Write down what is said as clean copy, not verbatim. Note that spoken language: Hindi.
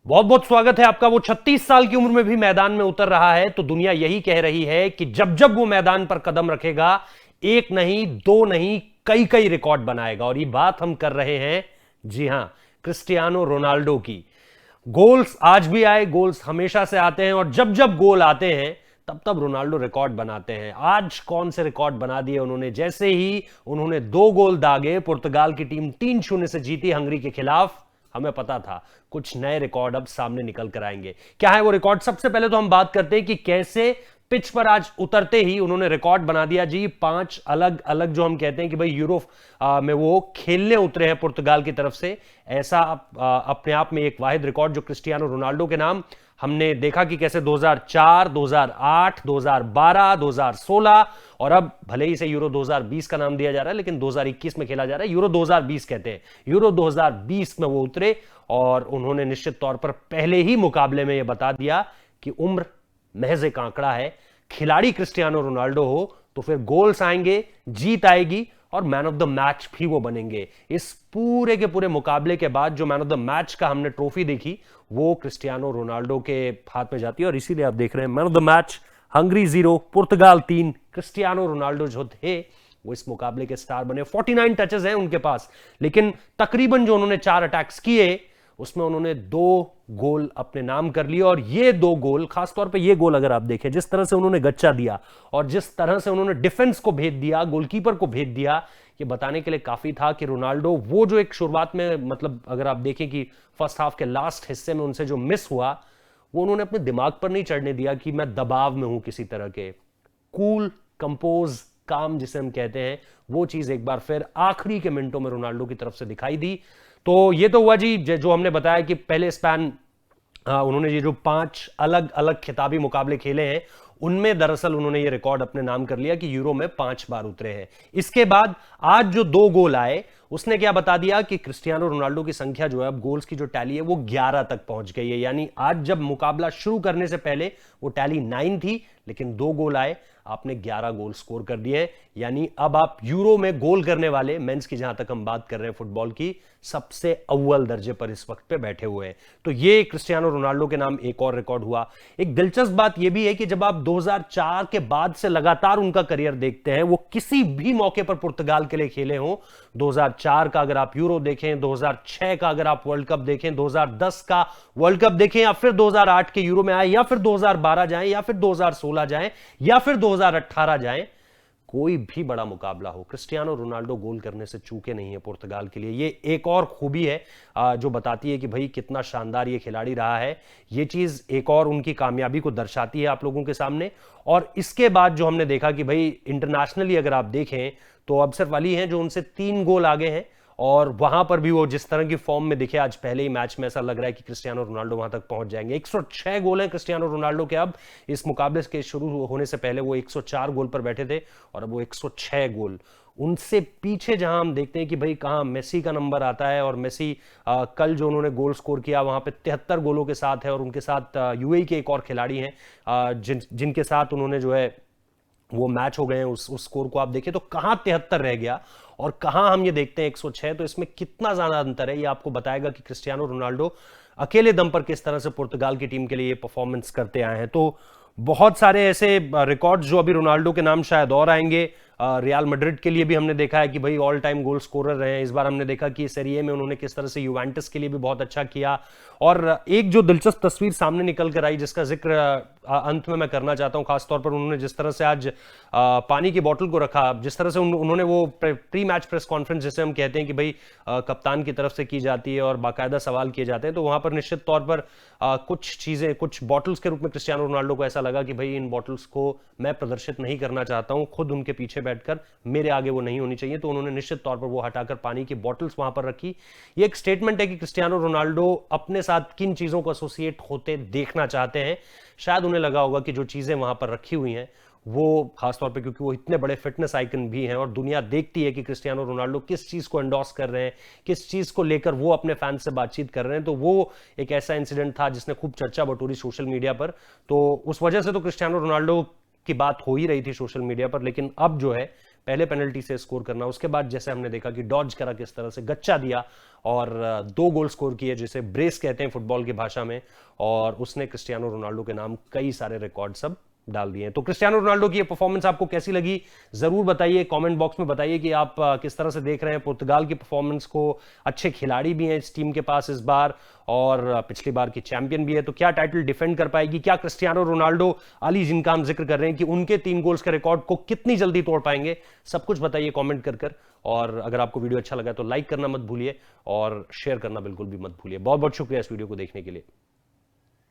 बहुत बहुत स्वागत है आपका। वो 36 साल की उम्र में भी मैदान में उतर रहा है, तो दुनिया यही कह रही है कि जब जब वो मैदान पर कदम रखेगा, एक नहीं दो नहीं कई कई रिकॉर्ड बनाएगा। और ये बात हम कर रहे हैं, जी हां, क्रिस्टियानो रोनाल्डो की। गोल्स आज भी आए, गोल्स हमेशा से आते हैं, और जब जब गोल आते हैं तब तब रोनाल्डो रिकॉर्ड बनाते हैं। आज कौन से रिकॉर्ड बना दिए उन्होंने। जैसे ही उन्होंने 2 गोल दागे, पुर्तगाल की टीम 3-0 से जीती हंगरी के खिलाफ। हमें पता था कुछ नए रिकॉर्ड अब सामने निकल कर आएंगे। क्या है वो रिकॉर्ड? सबसे पहले तो हम बात करते हैं कि कैसे पिच पर आज उतरते ही उन्होंने रिकॉर्ड बना दिया जी। 5 अलग अलग, जो हम कहते हैं कि भाई यूरो में वो खेलने उतरे हैं पुर्तगाल की तरफ से। ऐसा अपने आप में एक वाहिद रिकॉर्ड जो क्रिस्टियानो रोनाल्डो के नाम। हमने देखा कि कैसे 2004, 2008, 2012, 2016 और अब भले ही इसे यूरो 2020 का नाम दिया जा रहा है, लेकिन 2021 में खेला जा रहा है, यूरो 2020 कहते हैं। यूरो 2020 में वो उतरे और उन्होंने निश्चित तौर पर पहले ही मुकाबले में यह बता दिया कि उम्र महज एक आंकड़ा है। खिलाड़ी क्रिस्टियानो रोनाल्डो हो तो फिर गोल्स आएंगे, जीत आएगी और मैन ऑफ द मैच भी वो बनेंगे। इस पूरे के पूरे मुकाबले के बाद जो मैन ऑफ द मैच का हमने ट्रॉफी देखी, वो क्रिस्टियानो रोनाल्डो के हाथ में जाती है। और इसीलिए आप देख रहे हैं man of the match Hungary 0 Portugal 3। Cristiano Ronaldo जो थे वो इस मुकाबले के स्टार बने। 49 टचेस हैं उनके पास, लेकिन तकरीबन जो उन्होंने 4 अटैक्स किए उसमें उन्होंने 2 गोल अपने नाम कर लिए। और ये 2 गोल, खासतौर पे ये गोल अगर आप देखें, जिस तरह से उन्होंने गच्चा दिया और जिस तरह से उन्होंने डिफेंस को भेद दिया, गोलकीपर को भेद दिया, ये बताने के लिए काफी था कि रोनाल्डो वो जो एक शुरुआत में, मतलब अगर आप देखें कि फर्स्ट हाफ के लास्ट हिस्से में उनसे जो मिस हुआ, वो उन्होंने अपने दिमाग पर नहीं चढ़ने दिया कि मैं दबाव में हूं किसी तरह के। कूल, कंपोज, काम जिसे हम कहते हैं, वो चीज एक बार फिर आखिरी के मिनटों में रोनाल्डो की तरफ से दिखाई दी। तो ये तो हुआ जी जो हमने बताया कि पहले स्पैन उन्होंने ये जो 5 अलग अलग खिताबी मुकाबले खेले हैं, उनमें दरअसल उन्होंने ये रिकॉर्ड अपने नाम कर लिया कि यूरो में 5 बार उतरे हैं। इसके बाद आज जो 2 गोल आए, उसने क्या बता दिया कि क्रिस्टियानो रोनाल्डो की संख्या जो है, अब गोल्स की जो टैली है वो 11 तक पहुंच गई है। यानी आज जब मुकाबला शुरू करने से पहले वो टैली 9 थी, लेकिन 2 गोल आए, आपने 11 गोल स्कोर कर दिए। यानी अब आप यूरो में गोल करने वाले मेंस की, जहां तक हम बात कर रहे हैं फुटबॉल की, सबसे अव्वल दर्जे पर इस वक्त पे बैठे हुए हैं। तो ये क्रिस्टियानो रोनाल्डो के नाम एक और रिकॉर्ड हुआ। एक दिलचस्प बात यह भी है कि जब आप 2004 के बाद से लगातार उनका करियर देखते हैं, वो किसी भी मौके पर पुर्तगाल के लिए खेले हों, 2004 का अगर आप यूरो देखें, 2006 का अगर आप वर्ल्ड कप देखें, 2010 का वर्ल्ड कप देखें, या फिर 2008 के यूरो में आए, या फिर 2012 जाएं, या फिर 2016 जाएं, या फिर 2018 जाएं, कोई भी बड़ा मुकाबला हो, क्रिस्टियानो रोनाल्डो गोल करने से चूके नहीं है पुर्तगाल के लिए। ये एक और खूबी है जो बताती है कि भाई कितना शानदार ये खिलाड़ी रहा है। ये चीज एक और उनकी कामयाबी को दर्शाती है आप लोगों के सामने। और इसके बाद जो हमने देखा कि भाई इंटरनेशनली अगर आप देखें तो अब सिर्फ अली हैं जो उनसे 3 गोल आगे हैं, और वहां पर भी वो जिस तरह की फॉर्म में दिखे आज पहले ही मैच में, ऐसा लग रहा है कि क्रिस्टियानो रोनाल्डो वहां तक पहुंच जाएंगे। 106 गोल हैं क्रिस्टियानो रोनाल्डो के। अब इस मुकाबले के शुरू होने से पहले वो 104 गोल पर बैठे थे, और अब वो 106 गोल। उनसे पीछे जहां हम देखते हैं कि भाई कहां मेसी का नंबर आता है, और मेसी कल जो उन्होंने गोल स्कोर किया वहां पे 73 गोलों के साथ है, और उनके साथ यूएई के एक और खिलाड़ी हैं जिनके साथ उन्होंने जो है वो मैच हो गए हैं। उस स्कोर को आप देखें तो कहां 73 रह गया और कहां हम ये देखते हैं 106। तो इसमें कितना ज्यादा अंतर है, ये आपको बताएगा कि क्रिस्टियानो रोनाल्डो अकेले दम पर किस तरह से पुर्तगाल की टीम के लिए परफॉर्मेंस करते आए हैं। तो बहुत सारे ऐसे रिकॉर्ड्स जो अभी रोनाल्डो के नाम शायद और आएंगे। रियल मैड्रिड के लिए भी हमने देखा है कि भाई ऑल टाइम गोल स्कोरर रहे हैं। इस बार हमने देखा कि सीरी ए में उन्होंने किस तरह से यूवेंटस के लिए भी बहुत अच्छा किया। और एक जो दिलचस्प तस्वीर सामने निकल कर आई, जिसका जिक्र अंत में मैं करना चाहता हूं, खासतौर पर उन्होंने जिस तरह से आज पानी की बोतल को रखा, जिस तरह से उन्होंने वो प्री मैच प्रेस कॉन्फ्रेंस जिसे हम कहते हैं कि भाई कप्तान की तरफ से की जाती है और बाकायदा सवाल किए जाते हैं, तो वहां पर निश्चित तौर पर कुछ चीजें, कुछ बॉटल्स के रूप में क्रिस्टियानो रोनाल्डो को ऐसा लगा कि भाई इन बॉटल्स को मैं प्रदर्शित नहीं करना चाहता हूं, खुद उनके पीछे बैठकर मेरे आगे वो नहीं होनी चाहिए। तो उन्होंने निश्चित तौर पर वो हटाकर पानी की बॉटल्स वहां पर रखी। ये एक स्टेटमेंट है कि क्रिस्टियानो रोनाल्डो अपने साथ किन चीजों को एसोसिएट होते देखना चाहते हैं। शायद उन्हें लगा होगा कि जो चीजें वहां पर रखी हुई हैं वो, खासतौर पे क्योंकि वो इतने बड़े फिटनेस आइकन भी हैं और दुनिया देखती है कि क्रिस्टियानो रोनाल्डो किस चीज को एंडोर्स कर रहे हैं, किस चीज को लेकर वो अपने फैंस से बातचीत कर रहे हैं, तो वो एक ऐसा इंसिडेंट था जिसने खूब चर्चा बटोरी सोशल मीडिया पर। तो उस वजह से तो क्रिस्टियानो रोनाल्डो की बात हो ही रही थी सोशल मीडिया पर, लेकिन अब जो है पहले पेनल्टी से स्कोर करना, उसके बाद जैसे हमने देखा कि डॉज करा, किस तरह से गच्चा दिया और 2 गोल स्कोर किए, जिसे ब्रेस कहते हैं फुटबॉल की भाषा में, और उसने क्रिस्टियानो रोनाल्डो के नाम कई सारे रिकॉर्ड सब डाल दिए हैं। तो क्रिस्टियानो रोनाल्डो की ये परफॉर्मेंस आपको कैसी लगी जरूर बताइए, कमेंट बॉक्स में बताइए कि आप किस तरह से देख रहे हैं पुर्तगाल की परफॉर्मेंस को। अच्छे खिलाड़ी भी हैं इस टीम के पास इस बार, और पिछली बार की चैंपियन भी है, तो क्या टाइटल डिफेंड कर पाएगी? क्या क्रिस्टियानो रोनाल्डो अली, जिनका हम जिक्र कर रहे हैं कि उनके 3 गोल्स के रिकॉर्ड को कितनी जल्दी तोड़ पाएंगे? सब कुछ बताइए कमेंट कर। और अगर आपको वीडियो अच्छा लगा तो लाइक करना मत भूलिए और शेयर करना बिल्कुल भी मत भूलिए। बहुत बहुत शुक्रिया इस वीडियो को देखने के लिए।